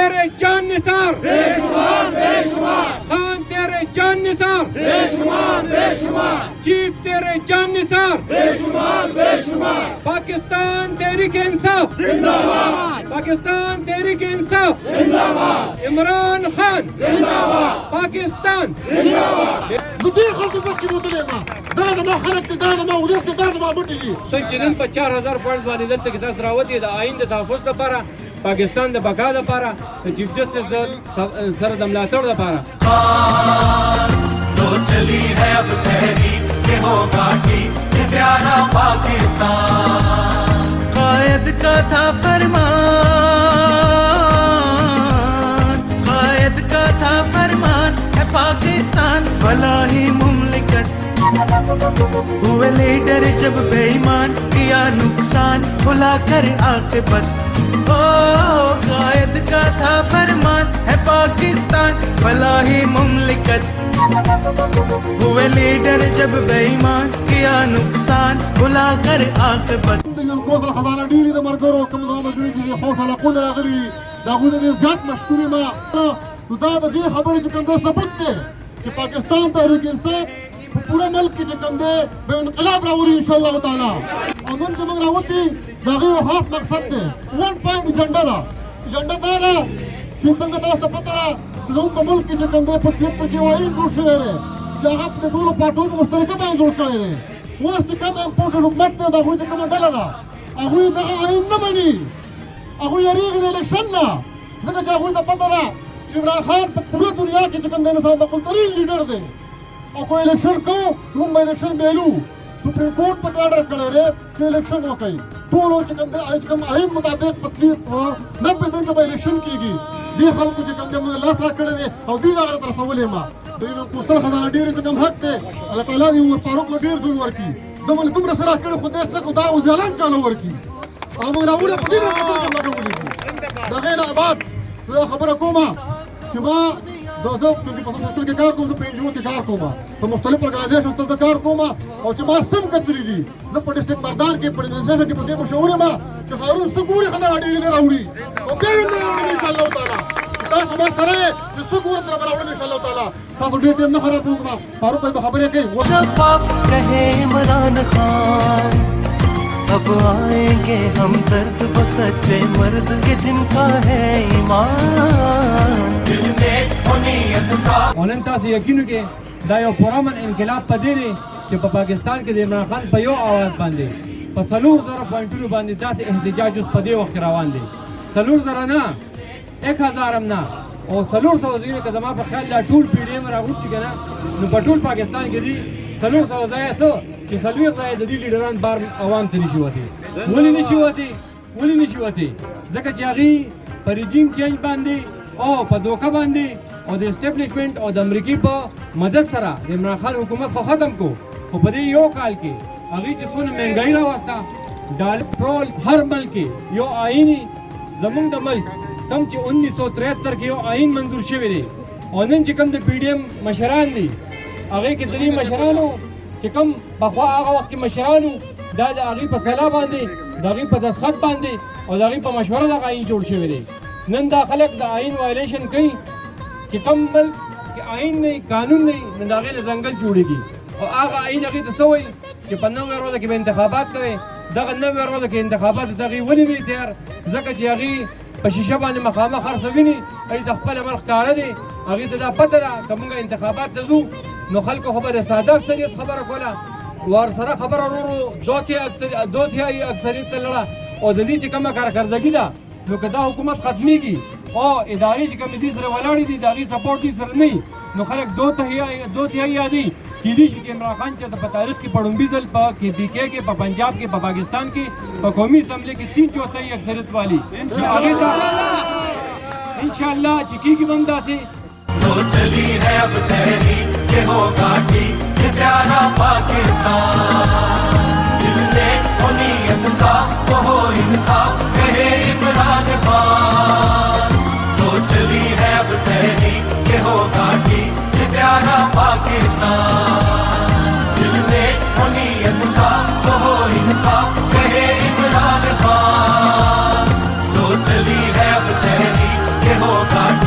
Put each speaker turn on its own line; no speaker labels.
तेरे जान निसार
बेशुमार बेशुमार,
खान तेरे जान निसार
बेशुमार बेशुमार,
चीफ तेरे जान निसार
बेशुमार बेशुमार।
पाकिस्तान तहरीक इंसाफ
जिंदाबाद,
पाकिस्तान तहरीक इंसाफ
जिंदाबाद,
इमरान खान
जिंदाबाद,
पाकिस्तान
जिंदाबाद।
ندير خلق بس كيبوتني ما دار ما خلقت دار ما ودست دار ما بټي
څنګه چې نن په 4000 پوینټ باندې دلته کې تاسو راوتی د آئین د تحفظ لپاره پاکستان د بقا لپاره د چیف جسټس د سره د ملاتړ لپاره
तो चली है अब तहरीक के होगा ठीक ये प्यारा पाकिस्तान कायद का था फरमान कायद का था फरमान है पाकिस्तान फलाही मुमलिकत हुए लीडर जब बेईमान किया नुकसान भुलाकर आकिबत ओ कायद का था फरमान है पाकिस्तान फलाही मुमलिकत हुए लीडर जब बेईमान किया नुकसान भुलाकर आकिबत
القوس الخزانه ډیری د مرګرو کوم ځای مجلس چې حوصله کول راغلي دا غوډه زیات مشکوري ما نو دا د دې خبرې چې کوم ثبوت دی چې پاکستان تحریک انصاف په پوره ملک کې چې کوم دی به انقلاب راوړي ان شاء الله تعالی او نن چې موږ راوتی دا یو خاص مقصد دی 1 پوینټ ایجنډا دا ایجنډا دا ده چې څنګه تاسو ته پته ده چې زموږ په ملک کې چې کوم دی په 73 کې وایي جوړ شوی دی چې هغه په ټولو پاټونو مشترکه باندې جوړ کړی دی اوس چې کوم امپورټډ حکومت دی دا هغوی چې کومه ډله ده هغوی دغه آئین نه مني هغوی یریږي د الیکشن نه ځکه چې هغوی ته پته ده چې عمران خان په پوره دنیا کې چې کوم دی نو بقلترین لیډر دی او که الیکشن کوو موږ به الیکشن بیلو سپریم کورټ پکې آرډر کړی دی چې الیکشن وکړي ټولو چې کوم دی کوم آئین مطابق په 90 دن کې به الیکشن کېږي دې خلکو چې کوم دی موږ لاس راکړی دی او دې هغه ته رسولی ما دوی نو کوسل خزانه ډېرې چې کوم حق دی الله تعالی دې عمر فاروق له ډېر ژوند ورکړي دمل دومره سره کړي خو دې څه دا وزیالان چالو ورکی او موږ راوړو په دې نه څه لګولې دا غیر آباد زه خبره کوم چې ما د زه په پاسو کې کار کوم د پنځو کې کار کوم په مختلف ارګنایزیشن سره کار کوم او چې ما سم کتلی دي زه په ډیسټریکټ بردار کې په ډیسټریکټ کې په دې مشوره ما چې هارون سګوري خلک اړې راوړي او کله ان شاء الله تعالی تاسو ما سره چې سګور تر راوړم ان شاء الله تعالی تاسو ډېر ټیم نه خرابوم فاروق भाई خبرې کوي
जवाब कहे इमरान खान अब आएंगे हम दर्द को सच्चे मर्द के जिनका है ईमान दिल में नियत साफ
ولن تاسو یقین وکړئ دا یو پرامن انقلاب په دې دی چې په پاکستان کې د عمران خان په یو اواز باندې په 4000 پوینټونو باندې داسې احتجاج اوس په دې وخت روان دی 4000 نه 1000 هم نه او 400 ځینې که زما په خیال دا ټول پی ډي ایم راغوټ شي که نه نو په ټول پاکستان کې دي 400 ځایه څه چې 4 ځایه د دې لیډران بار عوام ته نشي وتی ولې نشي وتی ځکه چې هغې په رژیم چینج باندې او په دوکه باندې او د اسټیبلیشمنټ او د امریکې په مدد سره د عمران خان حکومت خو ختم کو خو په دې یو کال کې هغې چې څونه مهنګایي راوسته ډالر پټرول هر ملک کې یو آئیني زمونږ د ملک کم چې 1973 کې یو آئین منظور شوی دی او نن چې کوم د پی ډي ایم مشران دي هغې کې د دې مشرانو چې کوم پخوا هغه وخت کې مشرانو دا د هغې په سلا باندې د هغې په دستخط باندې او د هغې په مشوره دغه آئین جوړ شوی دی نن دا خلک د آئین وایلیشن کوي چې کوم ملک کې آئین نه قانون نه نو د هغې نه ځنګل جوړېږي او هغه آئین هغې ته څه وایي چې په 90 ورځو کې به انتخابات کوي دغه 90 ورځو کې انتخابات د هغې ولې نه تیار ځکه چې هغې په شیشه باندې مخامخ هر څه ویني ای د خپل عمل ښکاره دی هغې ته دا پته ده که موږ انتخابات ته ځو نو خلکو خو به د ساده اکثریت خبره کوله ورسره خبره ورو دو تیهایي اکثریت ته لړه او د دې چې کومه کارکردګي ده نو که دا حکومت ختمیږي او ادارې چې کومې دې سره ولاړې دي د هغې سپورټ دې سره نه وي نو خلک دو تیهایي یادوي کېدای شي چې عمران خان چېرته په تاریخ کې په لومړي ځل په بي کې کې په پنجاب کې په پاکستان کې په قومي اسمبلۍ کې 3/4 اکثریت والی هغې ته انشاءالله چې کېږي به هم داسې
तो चली है अब तहरीक के होगा ठीक ये प्यारा पाकिस्तान दिल में नियत साफ वो हो इंसाफ कहे इमरान खान तो चली है अब तहरीक के होगा ठीक ये प्यारा पाकिस्तान दिल में नियत साफ वो हो इंसाफ कहे इमरान खान तो चली है अब तहरीक के होगा